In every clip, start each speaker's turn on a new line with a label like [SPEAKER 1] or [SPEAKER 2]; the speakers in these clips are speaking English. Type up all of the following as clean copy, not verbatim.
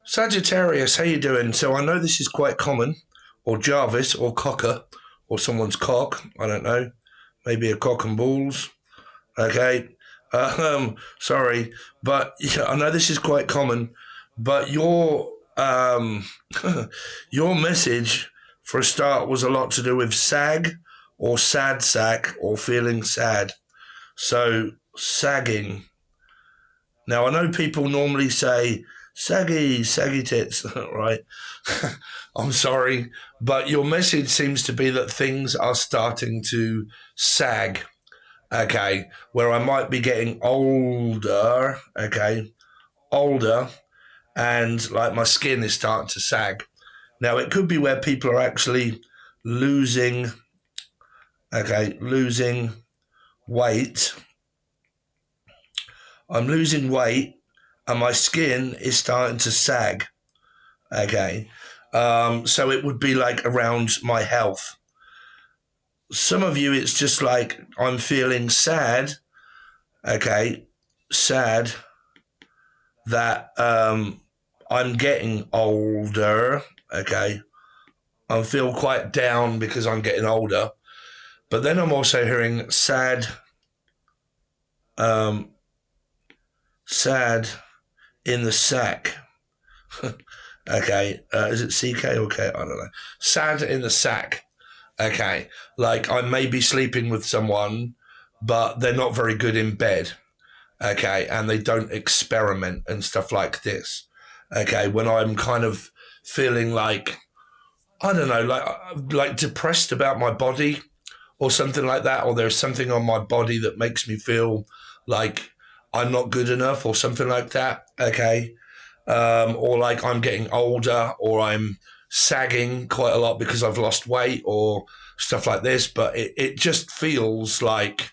[SPEAKER 1] Sagittarius, how you doing? So I know this is quite common, or Jarvis, or Cocker, or someone's cock. I don't know. Maybe a cock and balls. Okay. Sorry, but yeah, I know this is quite common. But your your message for a start was a lot to do with sag, or sad sack, or feeling sad. So sagging. Now I know people normally say saggy tits, right? I'm sorry, but your message seems to be that things are starting to sag, okay, where I might be getting older, okay, older, and like my skin is starting to sag. Now, it could be where people are actually losing, okay, losing weight. I'm losing weight and my skin is starting to sag, okay. So it would be like around my health. Some of you, it's just like I'm feeling sad, okay, sad that I'm getting older, okay. I feel quite down because I'm getting older, but then I'm also hearing sad, sad in the sack. Okay, is it CK or K? I don't know. Sad in the sack. Okay, like I may be sleeping with someone, but they're not very good in bed. Okay, and they don't experiment and stuff like this. Okay, when I'm kind of feeling like, I don't know, like depressed about my body or something like that, or there's something on my body that makes me feel like I'm not good enough or something like that. Okay, or like I'm getting older, or I'm sagging quite a lot because I've lost weight or stuff like this. But it just feels like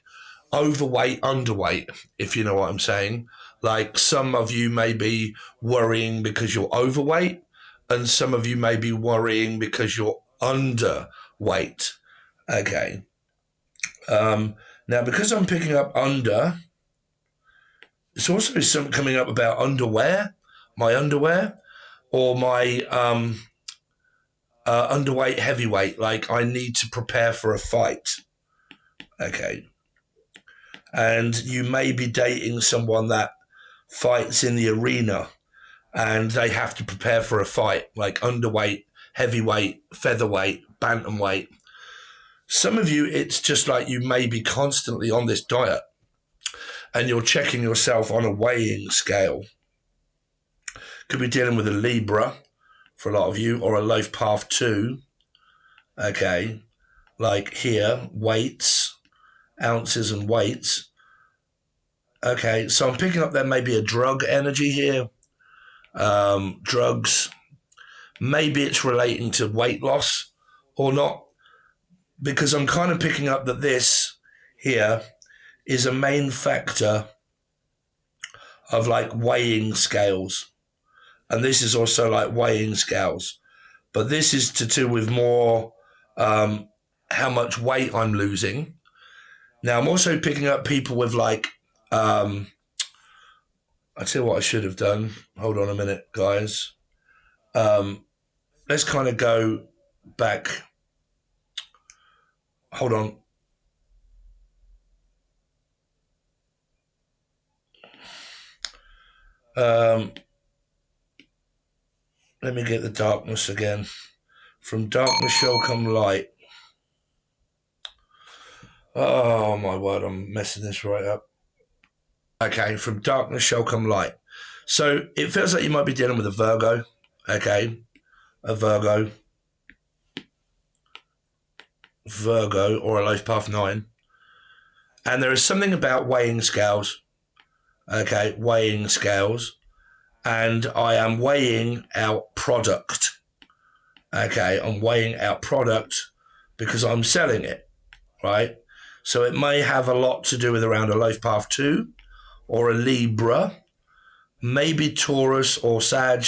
[SPEAKER 1] overweight, underweight, if you know what I'm saying. Like some of you may be worrying because you're overweight, and some of you may be worrying because you're underweight. Okay. Now, because I'm picking up under, it's also something coming up about underwear, my underwear, or my underweight, heavyweight. Like I need to prepare for a fight. Okay. And you may be dating someone that fights in the arena and they have to prepare for a fight, like underweight, heavyweight, featherweight, bantamweight. Some of you, it's just like you may be constantly on this diet and you're checking yourself on a weighing scale. Could be dealing with a Libra for a lot of you, or a life path 2. Okay, like here, weights, ounces and weights. Okay, so I'm picking up there may be a drug energy here. Drugs. Maybe it's relating to weight loss or not, because I'm kind of picking up that this here is a main factor of like weighing scales. And this is also like weighing scales. But this is to do with more how much weight I'm losing. Now, I'm also picking up people with like, I tell you what I should have done. Hold on a minute, guys. Let's kind of go back. Hold on. Let me get the darkness again. From darkness shall come light. Oh, my word, I'm messing this right up. Okay, from darkness shall come light. So it feels like you might be dealing with a Virgo. Okay, a Virgo, or a life path 9. And there is something about weighing scales. Okay, weighing scales. And I am weighing out product. Okay, I'm weighing out product because I'm selling it, right? So it may have a lot to do with around a life path 2 or a Libra, maybe Taurus or Sag,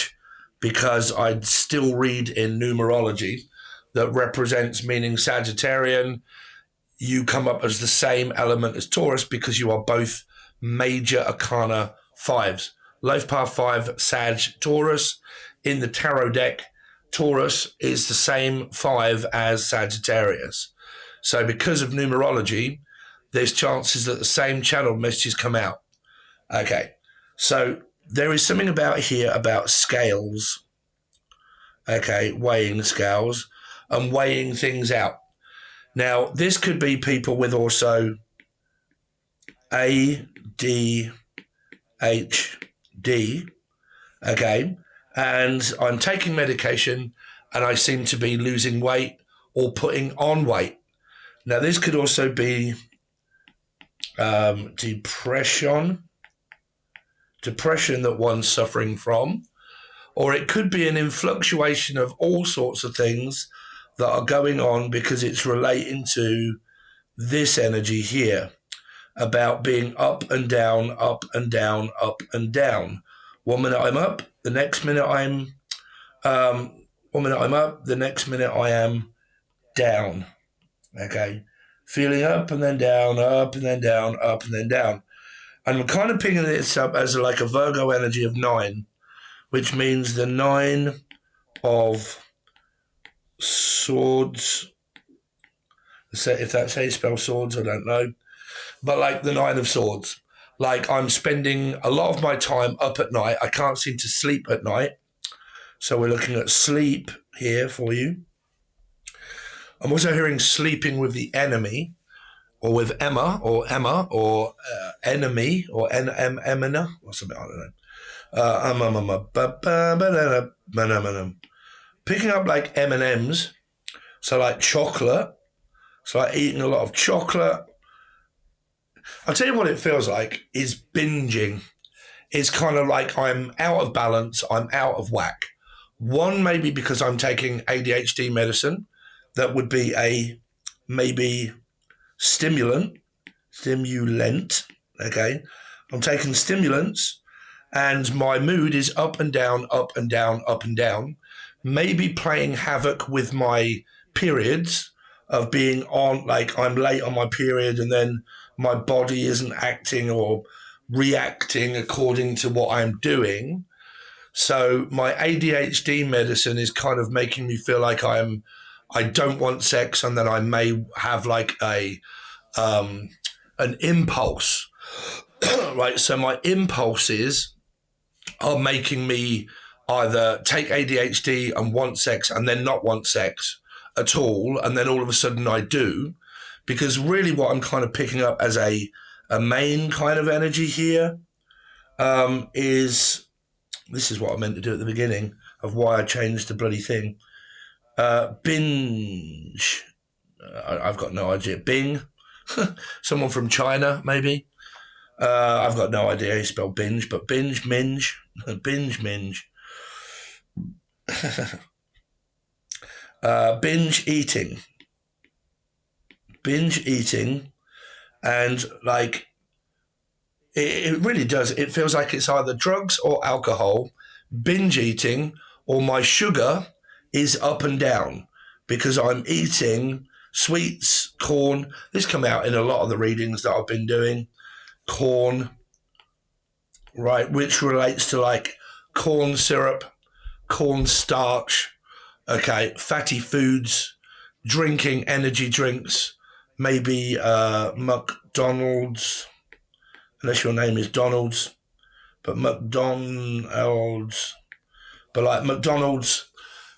[SPEAKER 1] because I'd still read in numerology that represents meaning Sagittarian. You come up as the same element as Taurus because you are both major arcana 5s. Life path 5, Sag, Taurus in the tarot deck, Taurus is the same 5 as Sagittarius. So because of numerology, there's chances that the same channel messages come out. Okay, so there is something about here about scales. Okay, weighing scales and weighing things out. Now, this could be people with also ADHD, okay, and I'm taking medication and I seem to be losing weight or putting on weight. Now, this could also be depression that one's suffering from, or it could be an influctuation of all sorts of things that are going on because it's relating to this energy here about being up and down, up and down, up and down. 1 minute I'm up, the next minute I'm 1 minute I'm up, the next minute I am down. Okay, feeling up and then down, up and then down, up and then down. And I'm kind of picking this up as like a Virgo energy of 9, which means the 9 of swords. If that's how you spell swords, I don't know. But like the 9 of swords. Like I'm spending a lot of my time up at night. I can't seem to sleep at night. So we're looking at sleep here for you. I'm also hearing sleeping with the enemy, or with Emma, or enemy, or Emina, or something, I don't know. Picking up like M&Ms, so like chocolate, so like eating a lot of chocolate. I'll tell you what it feels like is binging. It's kind of like I'm out of balance, I'm out of whack. One, maybe because I'm taking ADHD medicine, that would be a maybe stimulant, okay? I'm taking stimulants and my mood is up and down, up and down, up and down, maybe playing havoc with my periods of being on, like I'm late on my period and then my body isn't acting or reacting according to what I'm doing. So my ADHD medicine is kind of making me feel like I don't want sex, and then I may have like an impulse, right? So my impulses are making me either take ADHD and want sex and then not want sex at all, and then all of a sudden I do, because really what I'm kind of picking up as a main kind of energy here is, this is what I meant to do at the beginning of why I changed the bloody thing. Binge. I've got no idea. Bing. Someone from China, maybe. I've got no idea how you spell binge, but binge, minge. Binge, minge. Binge eating. Binge eating. And like, it really does. It feels like it's either drugs or alcohol, binge eating, or my sugar is up and down because I'm eating sweets, corn. This come out in a lot of the readings that I've been doing. Corn, right, which relates to like corn syrup, corn starch, okay, fatty foods, drinking energy drinks, maybe McDonald's, unless your name is Donald's, but McDonald's, but like McDonald's,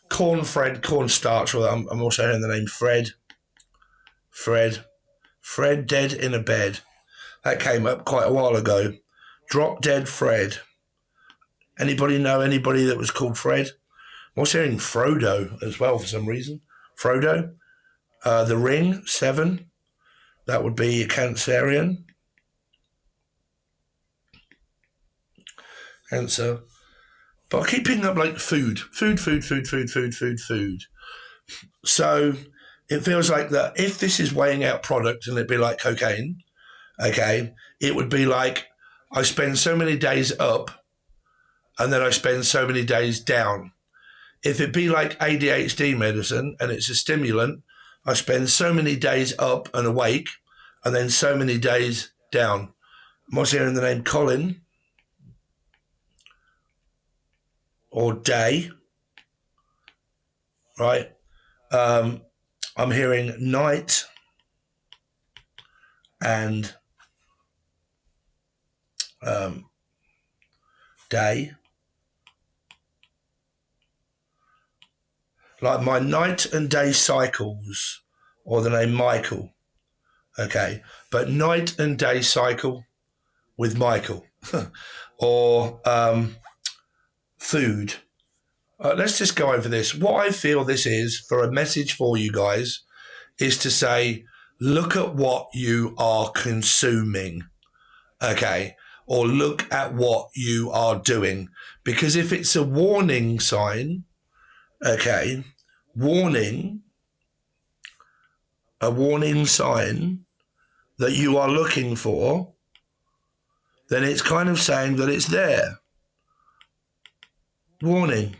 [SPEAKER 1] cornstarch, or I'm also hearing the name Fred dead in a bed. That came up quite a while ago. Drop dead Fred. Anybody know anybody that was called Fred? I'm also hearing Frodo as well for some reason. Frodo. The Ring, 7. That would be a Cancerian. Cancer. But I keep picking up like food. So it feels like that if this is weighing out product and it'd be like cocaine, okay, it would be like I spend so many days up and then I spend so many days down. If it be like ADHD medicine and it's a stimulant, I spend so many days up and awake and then so many days down. I'm also hearing the name Colin or Day. right? I'm hearing night and day. Like my night and day cycles, or the name Michael, okay? But night and day cycle with Michael, or food. Let's just go over this. What I feel this is for a message for you guys is to say, look at what you are consuming, okay? Or look at what you are doing. Because if it's a warning sign, okay, a warning sign that you are looking for, then it's kind of saying that it's there. Warning.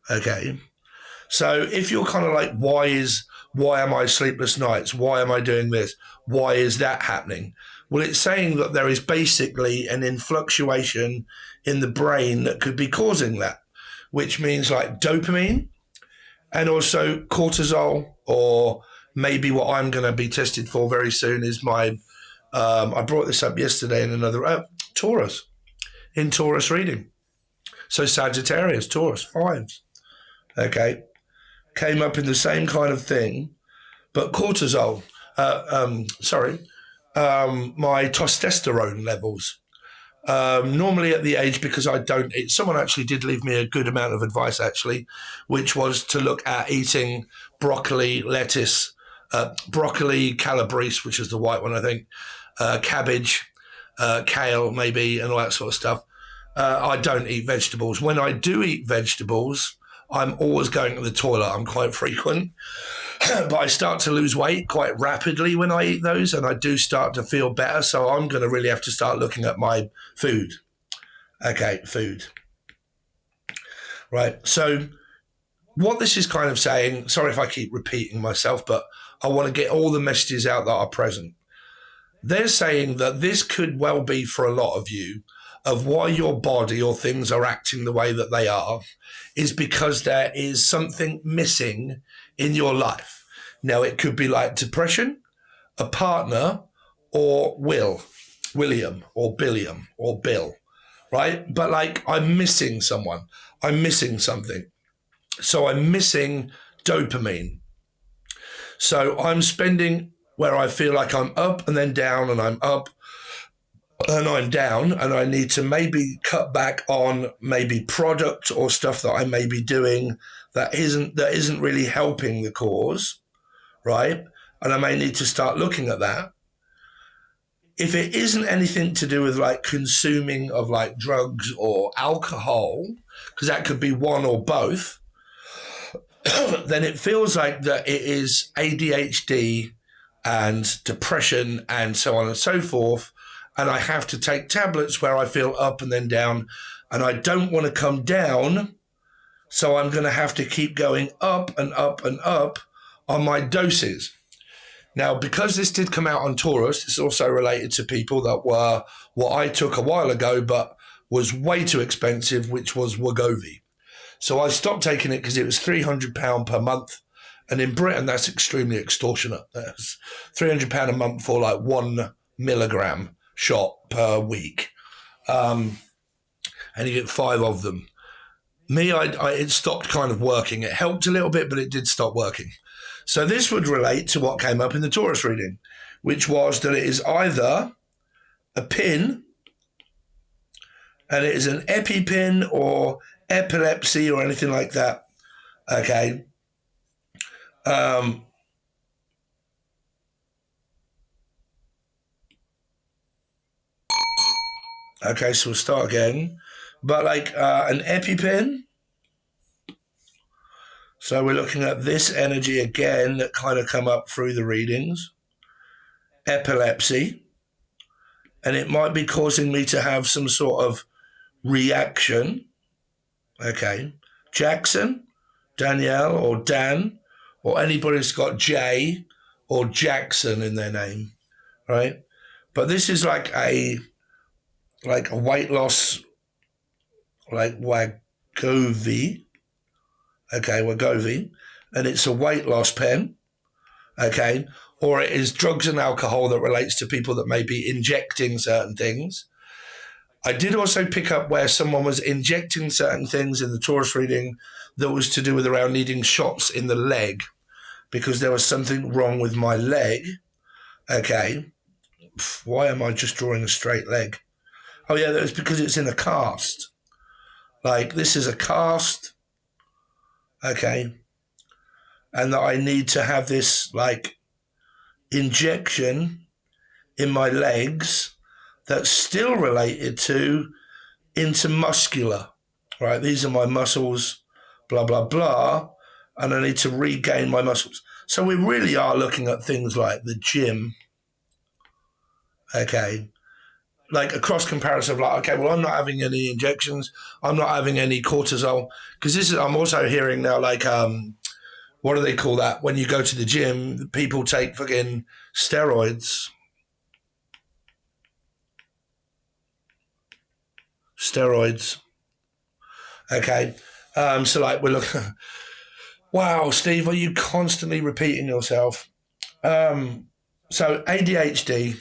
[SPEAKER 1] Okay. So if you're kind of like, why am I sleepless nights? Why am I doing this? Why is that happening? Well, it's saying that there is basically an influctuation in the brain that could be causing that, which means like dopamine and also cortisol, or maybe what I'm going to be tested for very soon is my, I brought this up yesterday in another, Taurus, in Taurus reading. So Sagittarius, Taurus, fives. Okay. Came up in the same kind of thing, but cortisol, my testosterone levels. Normally at the age, because I don't eat, someone actually did leave me a good amount of advice actually, which was to look at eating broccoli, lettuce, broccoli, calabrese, which is the white one, I think, cabbage, kale maybe, and all that sort of stuff. I don't eat vegetables. When I do eat vegetables, I'm always going to the toilet. I'm quite frequent, but I start to lose weight quite rapidly when I eat those, and I do start to feel better. So I'm going to really have to start looking at my food. Okay, food. Right. So what this is kind of saying, sorry if I keep repeating myself, but I want to get all the messages out that are present. They're saying that this could well be for a lot of you, of why your body or things are acting the way that they are, is because there is something missing in your life. Now, it could be like depression, a partner, or William, or Billiam, or Bill, right? But like, I'm missing someone. I'm missing something. So I'm missing dopamine. So I'm spending where I feel like I'm up and then down, and I'm up and I'm down, and I need to maybe cut back on maybe product or stuff that I may be doing that isn't really helping the cause, right? And I may need to start looking at that. If it isn't anything to do with like consuming of like drugs or alcohol, because that could be one or both, then it feels like that it is ADHD and depression and so on and so forth. And I have to take tablets where I feel up and then down, and I don't want to come down. So I'm going to have to keep going up and up and up on my doses. Now, because this did come out on Taurus, it's also related to people that were what I took a while ago, but was way too expensive, which was Wegovy. So I stopped taking it because it was £300 per month. And in Britain, that's extremely extortionate. That's £300 a month for like 1 milligram shot per week. And you get 5 of them. Me, it stopped kind of working. It helped a little bit, but it did stop working. So this would relate to what came up in the Taurus reading, which was that it is either a pin, and it is an EpiPen or epilepsy or anything like that. Okay. Okay, so we'll start again. But like an EpiPen. So we're looking at this energy again that kind of come up through the readings. Epilepsy. And it might be causing me to have some sort of reaction. Okay. Jackson, Danielle, or Dan, or anybody that's got J or Jackson in their name, right? But this is like a weight loss, like Wegovy. okay, Wegovy, and it's a weight loss pen, okay, or it is drugs and alcohol that relates to people that may be injecting certain things. I did also pick up where someone was injecting certain things in the Taurus reading that was to do with around needing shots in the leg because there was something wrong with my leg. Okay. Why am I just drawing a straight leg? Oh, yeah, that's because it's in a cast. Like, this is a cast. Okay. And that I need to have this, like, injection in my legs that's still related to intermuscular, right? These are my muscles, blah, blah, blah. And I need to regain my muscles. So we really are looking at things like the gym, okay? Like a cross comparison of like, okay, well, I'm not having any injections. I'm not having any cortisol. Because this is, I'm also hearing now, like, what do they call that? When you go to the gym, people take fucking steroids. Okay. So like we're looking, wow, Steve, are you constantly repeating yourself? So ADHD,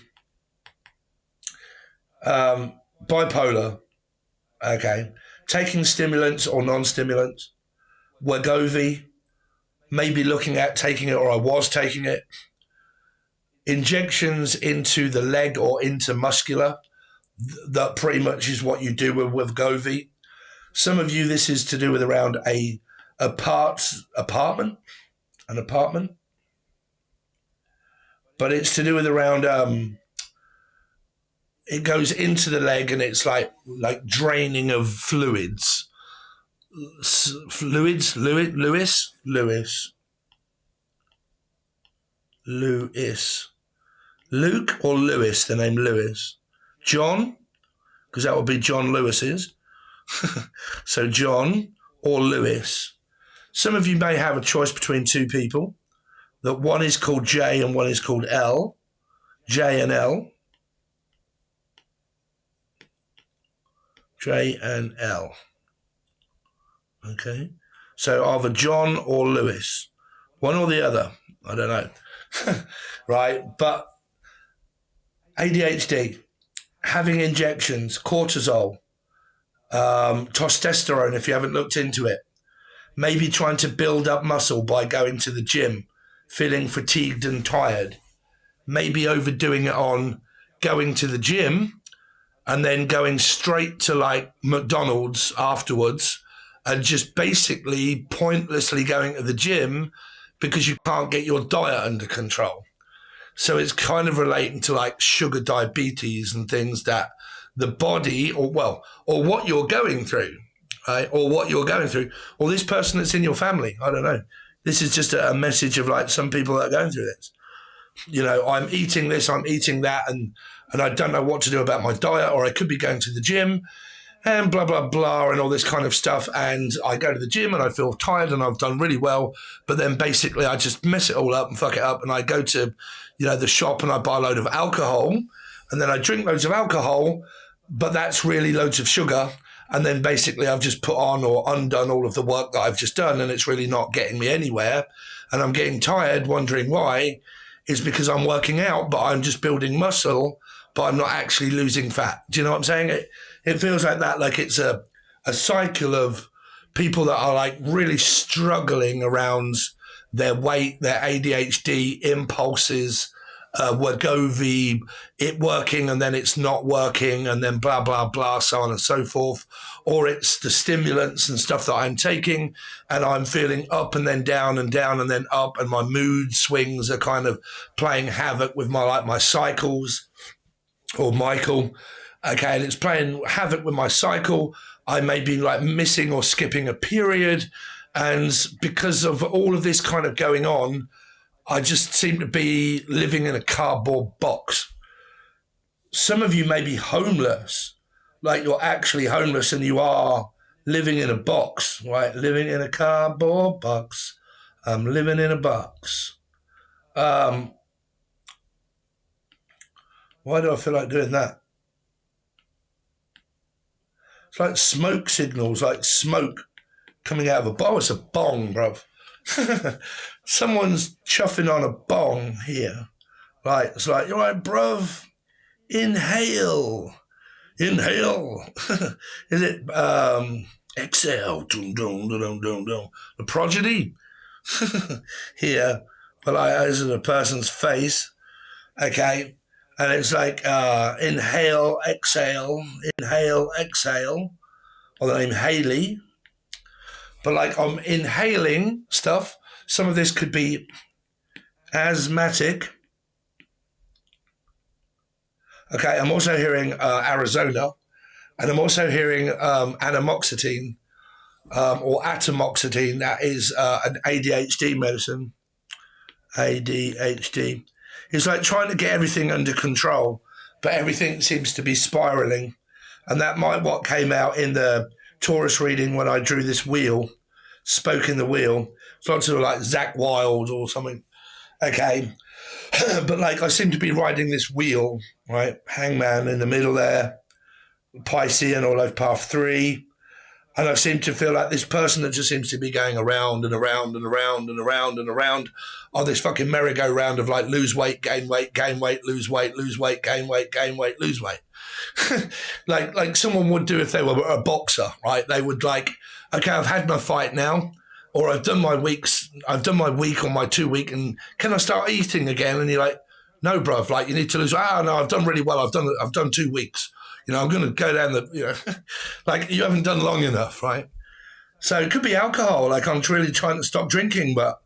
[SPEAKER 1] bipolar, okay, taking stimulants or non-stimulants, Wegovy, maybe looking at taking it or I was taking it, injections into the leg or into muscular, that pretty much is what you do with Wegovy. Some of you, this is to do with around an apartment, but it's to do with around, it goes into the leg and it's like draining of fluids. Lewis, Luke or Lewis, the name Lewis. John, because that would be John Lewis's. So John or Lewis. Some of you may have a choice between two people. That one is called J and one is called L. J and L. J and L. Okay. So either John or Lewis. One or the other. I don't know. Right. But ADHD, having injections, cortisol, testosterone, if you haven't looked into it, maybe trying to build up muscle by going to the gym, feeling fatigued and tired, maybe overdoing it on going to the gym and then going straight to like McDonald's afterwards and just basically pointlessly going to the gym because you can't get your diet under control. So it's kind of relating to like sugar diabetes and things that the body or what you're going through, right? Or this person that's in your family. I don't know. This is just a message of like some people that are going through this. You know, I'm eating this, I'm eating that, and I don't know what to do about my diet, or I could be going to the gym and blah, blah, blah, and all this kind of stuff. And I go to the gym and I feel tired and I've done really well. But then basically I just mess it all up and fuck it up. And I go to, the shop and I buy a load of alcohol and then I drink loads of alcohol, but that's really loads of sugar. And then basically I've just put on or undone all of the work that I've just done and it's really not getting me anywhere. And I'm getting tired, wondering why. It's because I'm working out, but I'm just building muscle, but I'm not actually losing fat. Do you know what I'm saying? It feels like that, like it's a cycle of people that are like really struggling around their weight, their ADHD, impulses, Wegovy, it working and then it's not working and then blah, blah, blah, so on and so forth. Or it's the stimulants and stuff that I'm taking and I'm feeling up and then down and then up and my mood swings are kind of playing havoc with my cycles or Michael. Okay, and it's playing havoc with my cycle. I may be like missing or skipping a period. And because of all of this kind of going on, I just seem to be living in a cardboard box. Some of you may be homeless, like you're actually homeless and you are living in a box, right? Living in a cardboard box. I'm living in a box. Why do I feel like doing that? It's like smoke signals, like smoke coming out of a bong. It's a bong, bruv. Someone's chuffing on a bong here. Right, it's like, you're right, bruv. Inhale. Inhale. Is it exhale? Dum, dum, dum, dum, dum. The progeny here. But this is a person's face. Okay. And it's like inhale, exhale, or the name Haley. But like I'm inhaling stuff. Some of this could be asthmatic. Okay, I'm also hearing Arizona, and I'm also hearing anamoxetine or atomoxetine. That is an ADHD medicine. ADHD. It's like trying to get everything under control, but everything seems to be spiraling. And that might what came out in the Taurus reading when I drew this wheel, spoke in the wheel. It's not sort of like Zach Wilde or something. Okay. But like I seem to be riding this wheel, right? Hangman in the middle there, Piscean or life path 3. And I seem to feel like this person that just seems to be going around and around and around and around and around on this fucking merry-go-round of like lose weight, gain weight, lose weight, lose weight, gain weight, lose weight. like someone would do if they were a boxer, right? They would like, okay, I've had my fight now, or I've done my week or my 2 week, and can I start eating again? And you're like, no, bruv, like you need to lose. No, I've done really well. I've done 2 weeks. You know, I'm going to go down like you haven't done long enough, right? So it could be alcohol. Like I'm really trying to stop drinking, but,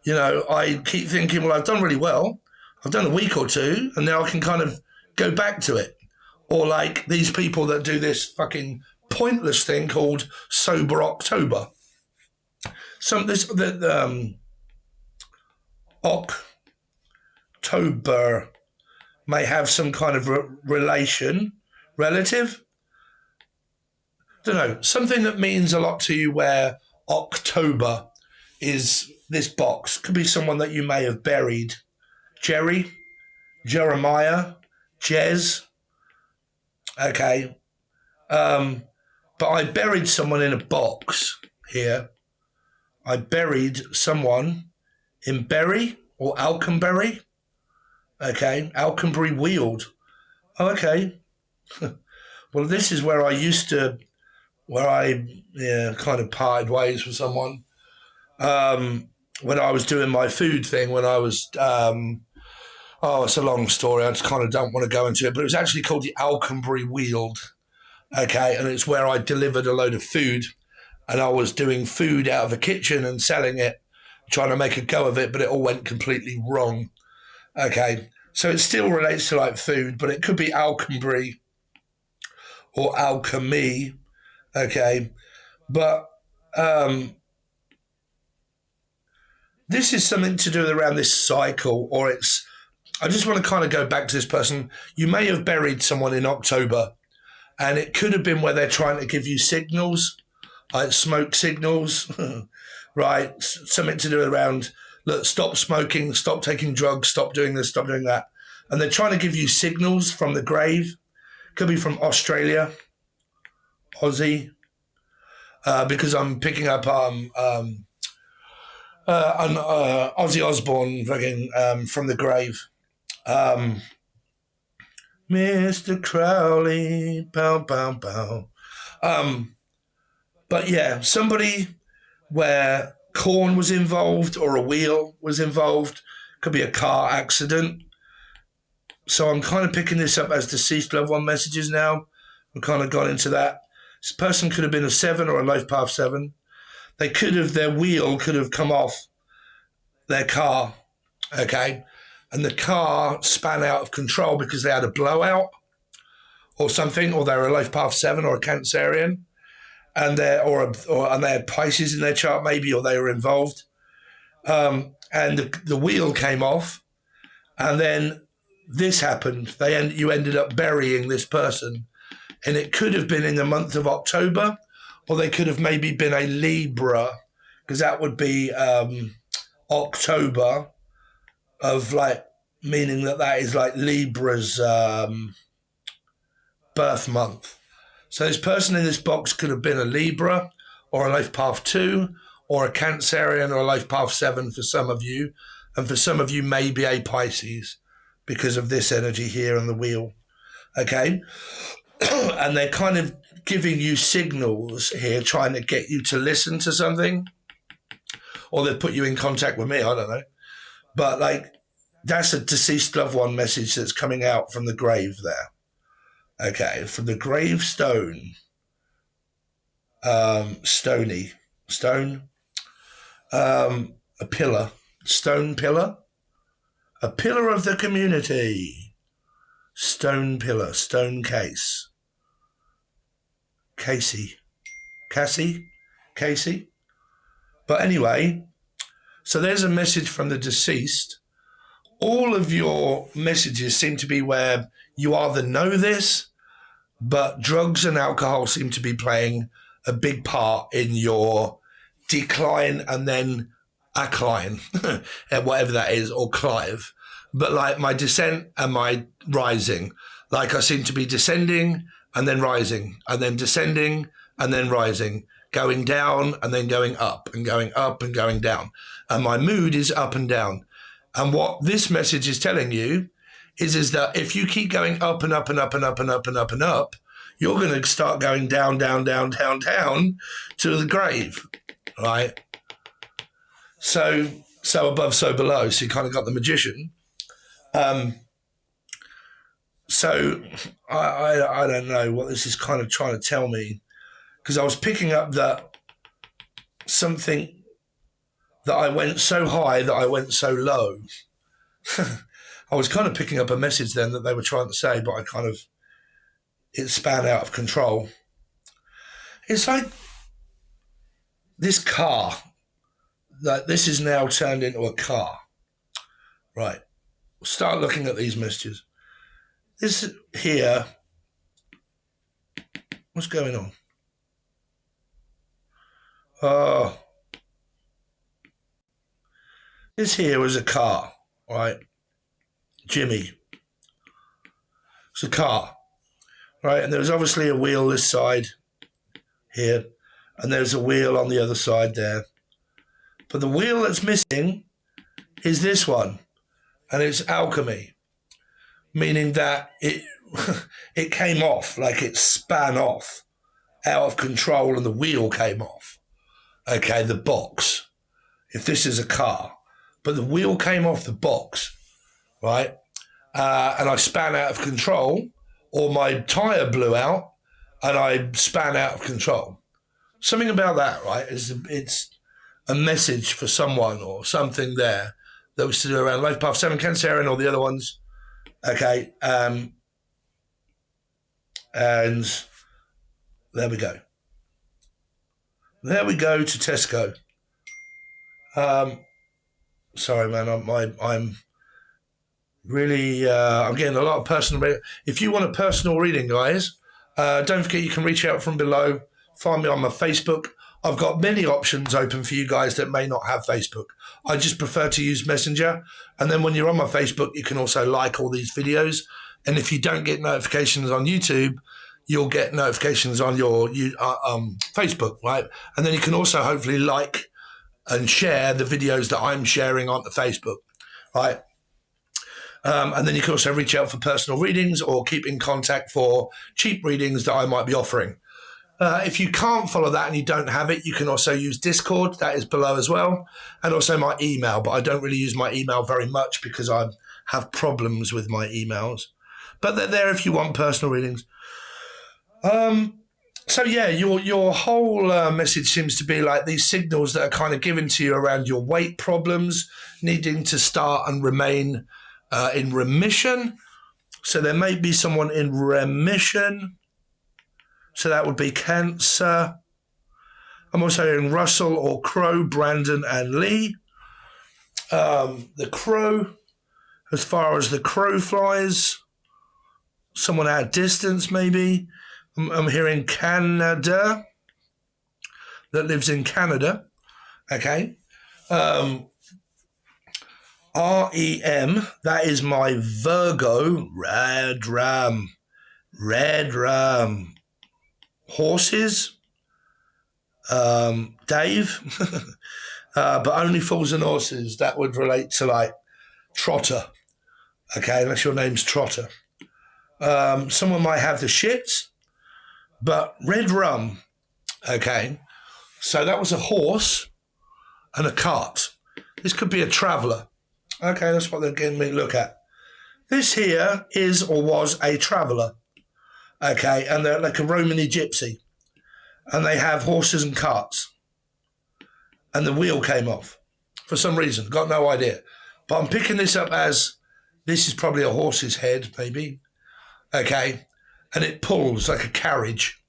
[SPEAKER 1] I keep thinking, well, I've done really well. I've done a week or 2, and now I can kind of go back to it. Or like these people that do this fucking pointless thing called Sober October. October may have some kind of relative. Don't know, something that means a lot to you where October is this box. Could be someone that you may have buried. Jerry, Jeremiah, Jez. Okay. But I buried someone in a box here. I buried someone in Berry or Alconbury. Okay, Alconbury Weald. Oh, okay. Well, this is where I kind of parted ways with someone. When I was doing my food thing, when I was, it's a long story. I just kind of don't want to go into it, but it was actually called the Alconbury Weald. Okay, and it's where I delivered a load of food, and I was doing food out of a kitchen and selling it, trying to make a go of it, but it all went completely wrong. Okay, so it still relates to like food, but it could be Alconbury or alchemy. Okay, but this is something to do around this cycle, or I just want to kind of go back to this person. You may have buried someone in October, and it could have been where they're trying to give you signals, like smoke signals, right? Something to do around, look, stop smoking, stop taking drugs, stop doing this, stop doing that. And they're trying to give you signals from the grave. Could be from Australia, Aussie, because I'm picking up Ozzy Osbourne fucking from the grave. Mr. Crowley, pow, pow, pow. But yeah, somebody where corn was involved or a wheel was involved. Could be a car accident. So I'm kind of picking this up as deceased loved one messages now. We've kind of gone into that. This person could have been a 7 or a life path 7. Their wheel could have come off their car, okay? And the car span out of control because they had a blowout or something, or they were a life path 7 or a Cancerian, and they had Pisces in their chart maybe, or they were involved. And the wheel came off, and then this happened. You ended up burying this person, and it could have been in the month of October, or they could have maybe been a Libra, because that would be October of like, meaning that is like Libra's birth month. So this person in this box could have been a Libra, or a life path 2, or a Cancerian, or a life path 7 for some of you. And for some of you, maybe a Pisces because of this energy here on the wheel. Okay? And they're kind of giving you signals here, trying to get you to listen to something. Or they've put you in contact with me, I don't know. But like, that's a deceased loved one message that's coming out from the grave there. Okay, from the gravestone. Stony. Stone. A pillar. Stone pillar. A pillar of the community. Stone pillar. Stone case. Casey. Cassie? Casey? But anyway, so there's a message from the deceased. All of your messages seem to be where you either know this, but drugs and alcohol seem to be playing a big part in your decline and then accline, whatever that is, or Clive. But like my descent and my rising, like I seem to be descending and then rising, and then descending and then rising, going down and then going up and going up and going down. And my mood is up and down. And what this message is telling you is that if you keep going up and up and up and up and up and up and up, you're going to start going down, down, down, down, down to the grave, right? So above, so below. So you kind of got the magician. So I don't know what this is kind of trying to tell me, because I was picking up that something that I went so high that I went so low. I was kind of picking up a message then that they were trying to say, but it span out of control. It's like this car, like this is now turned into a car. Right. We'll start looking at these messages. This here, what's going on? Oh, this here was a car, right? Jimmy. It's a car, right? And there was obviously a wheel this side here, and there's a wheel on the other side there. But the wheel that's missing is this one, and it's alchemy, meaning that it came off, like it span off out of control and the wheel came off. Okay, the box, if this is a car, but the wheel came off the box, right? And I span out of control, or my tire blew out and I span out of control. Something about that, right? It's a message for someone or something there that was to do around Life Path 7, Cancer, and all the other ones. Okay, and there we go. There we go to Tesco. Sorry, man. I'm really. I'm getting a lot of personal. If you want a personal reading, guys, don't forget you can reach out from below. Find me on my Facebook. I've got many options open for you guys that may not have Facebook. I just prefer to use Messenger. And then when you're on my Facebook, you can also like all these videos. And if you don't get notifications on YouTube, you'll get notifications on your Facebook, right? And then you can also hopefully like and share the videos that I'm sharing onto Facebook, right? And then you can also reach out for personal readings or keep in contact for cheap readings that I might be offering. If you can't follow that and you don't have it, you can also use Discord. That is below as well. And also my email, but I don't really use my email very much because I have problems with my emails. But they're there if you want personal readings. So yeah, your whole message seems to be like these signals that are kind of given to you around your weight problems, needing to start and remain in remission. So there may be someone in remission. So that would be Cancer. I'm also hearing Russell or Crow, Brandon and Lee. The Crow, as far as the crow flies, someone out of distance maybe. I'm hearing Canada, that lives in Canada. Okay. REM, that is my Virgo, red ram. Horses, Dave, but only fools and horses. That would relate to like Trotter. Okay, unless your name's Trotter. Someone might have the shits, but red rum. Okay, so that was a horse and a cart. This could be a traveller. Okay, that's what they're getting me to look at. This here is or was a traveller. Okay, and they're like a Romany gypsy. And they have horses and carts. And the wheel came off for some reason. Got no idea. But I'm picking this up as this is probably a horse's head, maybe. Okay, and it pulls like a carriage.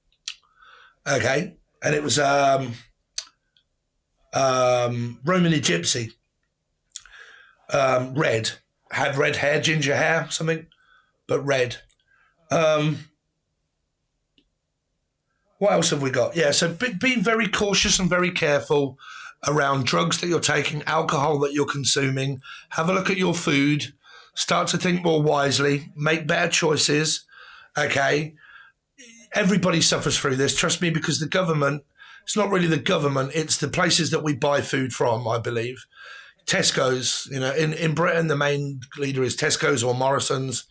[SPEAKER 1] Okay, and it was Romany gypsy. Red. Had red hair, ginger hair, something, but red. What else have we got? Yeah, so be very cautious and very careful around drugs that you're taking, alcohol that you're consuming. Have a look at your food. Start to think more wisely. Make better choices. Okay? Everybody suffers through this, trust me, because the government, it's not really the government, it's the places that we buy food from, I believe. Tesco's, you know, in Britain, the main leader is Tesco's or Morrison's,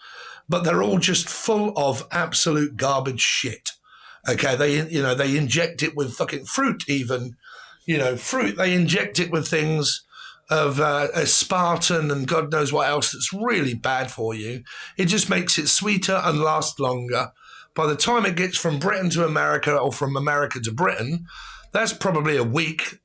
[SPEAKER 1] but they're all just full of absolute garbage shit. Okay, they inject it with fucking fruit even. You know, fruit, they inject it with things of aspartame and God knows what else that's really bad for you. It just makes it sweeter and last longer. By the time it gets from Britain to America or from America to Britain, that's probably a week.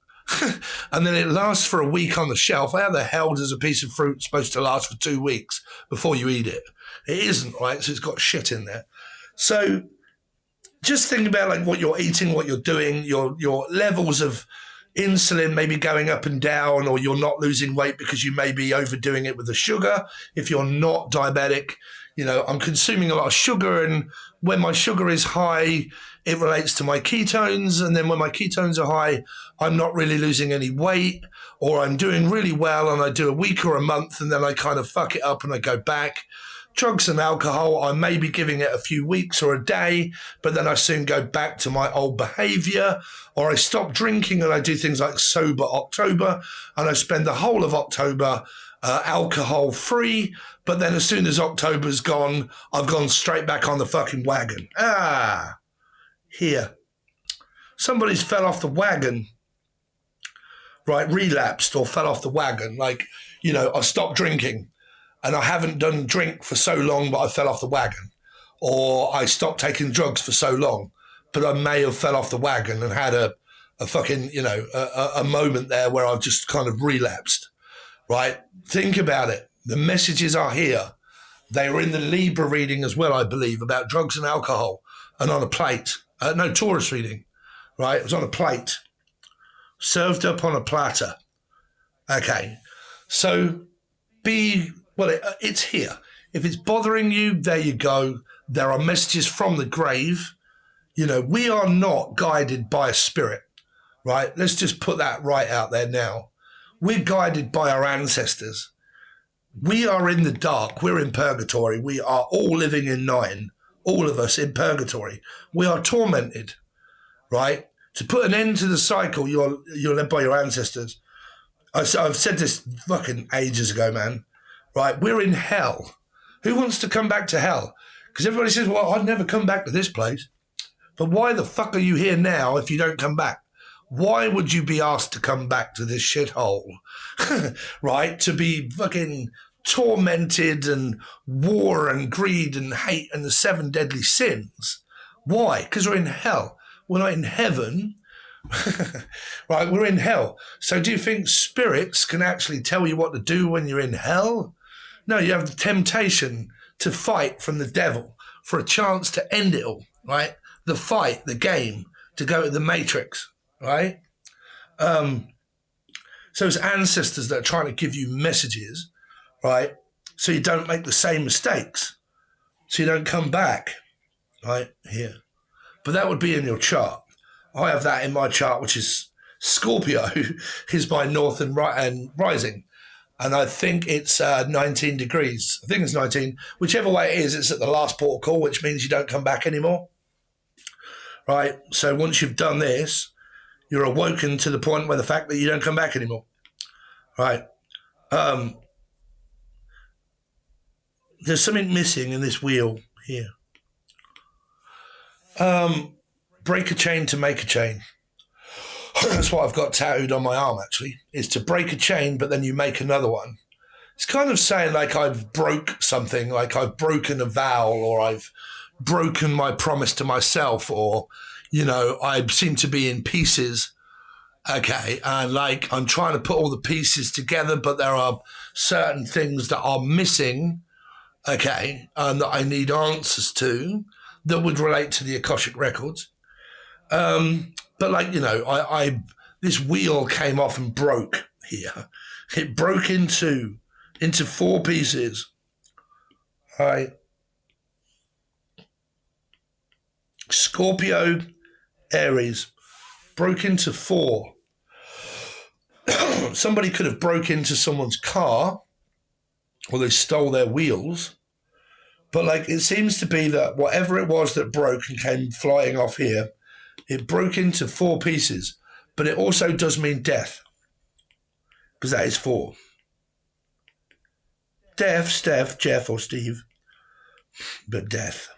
[SPEAKER 1] And then it lasts for a week on the shelf. How the hell does a piece of fruit supposed to last for 2 weeks before you eat it? It isn't, right? So it's got shit in there. So just think about like what you're eating, what you're doing, your levels of insulin maybe going up and down, or you're not losing weight because you may be overdoing it with the sugar. If you're not diabetic, you know, I'm consuming a lot of sugar, and when my sugar is high, it relates to my ketones. And then when my ketones are high, I'm not really losing any weight, or I'm doing really well and I do a week or a month and then I kind of fuck it up and I go back. Drugs and alcohol, I may be giving it a few weeks or a day, but then I soon go back to my old behavior, or I stop drinking and I do things like Sober October, and I spend the whole of October alcohol free, but then as soon as October's gone, I've gone straight back on the fucking wagon. Here. Somebody's fell off the wagon, right? Relapsed or fell off the wagon. Like, you know, I stopped drinking. And I haven't done drink for so long, but I fell off the wagon. Or I stopped taking drugs for so long, but I may have fell off the wagon and had a fucking, you know, a moment there where I've just kind of relapsed, right? Think about it. The messages are here. They were in the Libra reading as well, I believe, about drugs and alcohol, and on a plate. No, Taurus reading, right? It was on a plate, served up on a platter. Okay, so it's here. If it's bothering you, there you go. There are messages from the grave. You know, we are not guided by a spirit, right? Let's just put that right out there now. We're guided by our ancestors. We are in the dark. We're in purgatory. We are all living in 9, all of us in purgatory. We are tormented, right? To put an end to the cycle, you're led by your ancestors. I've said this fucking ages ago, man. Right, we're in hell. Who wants to come back to hell? Because everybody says, well, I'd never come back to this place. But why the fuck are you here now if you don't come back? Why would you be asked to come back to this shithole? Right, to be fucking tormented and war and greed and hate and the 7 deadly sins. Why? Because we're in hell. We're not in heaven. Right, we're in hell. So do you think spirits can actually tell you what to do when you're in hell? No, you have the temptation to fight from the devil for a chance to end it all, right? The fight, the game, to go to the matrix, right? So it's ancestors that are trying to give you messages, right? So you don't make the same mistakes. So you don't come back, right? Here. But that would be in your chart. I have that in my chart, which is Scorpio, is my north and rising. And I think it's 19 degrees. I think it's 19. Whichever way it is, it's at the last port of call, which means you don't come back anymore. Right? So once you've done this, You're awoken to the point where the fact that you don't come back anymore. Right? There's something missing in this wheel here. Break a chain to make a chain. That's what I've got tattooed on my arm, actually, is to break a chain, but then you make another one. It's kind of saying like I've broke something, like I've broken a vow, or I've broken my promise to myself, or, you know, I seem to be in pieces. Okay, and like I'm trying to put all the pieces together, but there are certain things that are missing, okay, and that I need answers to that would relate to the Akashic records. But like, you know, I this wheel came off and broke here. It broke into 4 pieces. Right. Scorpio, Aries, broke into 4. Somebody could have broke into someone's car, or they stole their wheels. But like, it seems to be that whatever it was that broke and came flying off here, it broke into 4 pieces. But it also does mean death, because that is 4. Death, Steph, Jeff, or Steve, but death.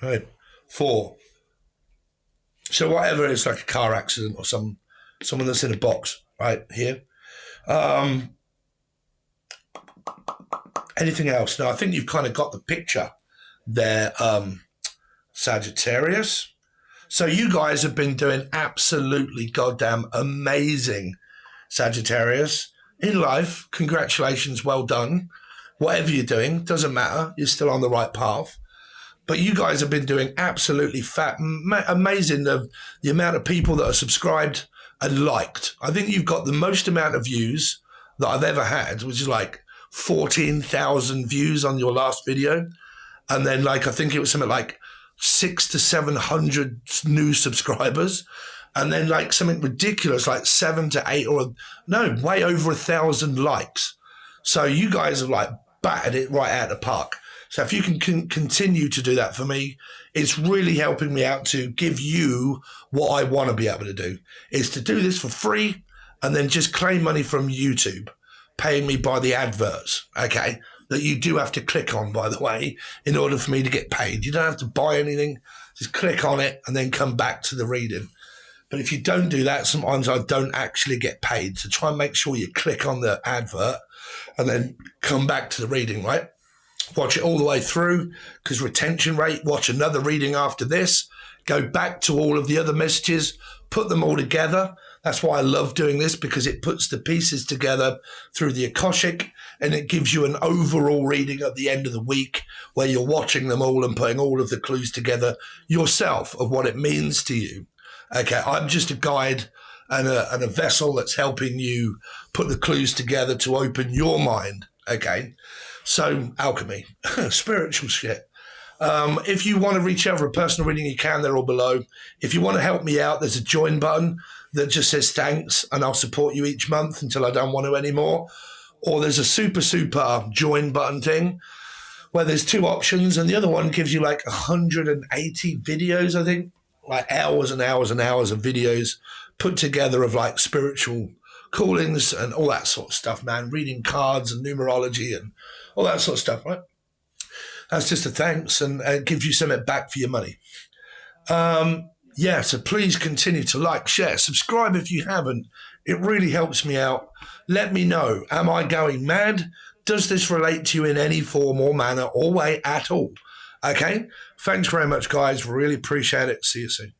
[SPEAKER 1] Right, 4. So whatever, it's like a car accident or someone that's in a box right here. Anything else? No, I think you've kind of got the picture there, Sagittarius. So you guys have been doing absolutely goddamn amazing, Sagittarius, in life. Congratulations, well done. Whatever you're doing, doesn't matter. You're still on the right path. But you guys have been doing absolutely amazing. The amount of people that are subscribed and liked. I think you've got the most amount of views that I've ever had, which is like 14,000 views on your last video. And then like, I think it was something like 600 to 700 new subscribers. And then like something ridiculous, like 7 to 8 or no, way over 1,000 likes. So you guys have like battered it right out of the park. So if you can continue to do that for me, it's really helping me out to give you what I want to be able to do, is to do this for free and then just claim money from YouTube, paying me by the adverts, okay, that you do have to click on, by the way, in order for me to get paid. You don't have to buy anything, just click on it and then come back to the reading. But if you don't do that, sometimes I don't actually get paid. So try and make sure you click on the advert and then come back to the reading, right? Watch it all the way through, because retention rate, watch another reading after this, go back to all of the other messages, put them all together. That's why I love doing this, because it puts the pieces together through the Akashic, and it gives you an overall reading at the end of the week where you're watching them all and putting all of the clues together yourself of what it means to you. Okay, I'm just a guide and a vessel that's helping you put the clues together to open your mind, okay? So, alchemy, spiritual shit. If you want to reach out for a personal reading, you can. They're all below. If you want to help me out, there's a join button that just says thanks, and I'll support you each month until I don't want to anymore. Or there's a super join button thing where there's 2 options, and the other one gives you like 180 videos, I think, like hours and hours and hours of videos put together of like spiritual callings and all that sort of stuff, man. Reading cards and numerology and all that sort of stuff, right? That's just a thanks, and it gives you something back for your money. Yeah, so please continue to like, share, subscribe if you haven't. It really helps me out. Let me know, am I going mad? Does this relate to you in any form or manner or way at all? Okay? Thanks very much, guys. Really appreciate it. See you soon.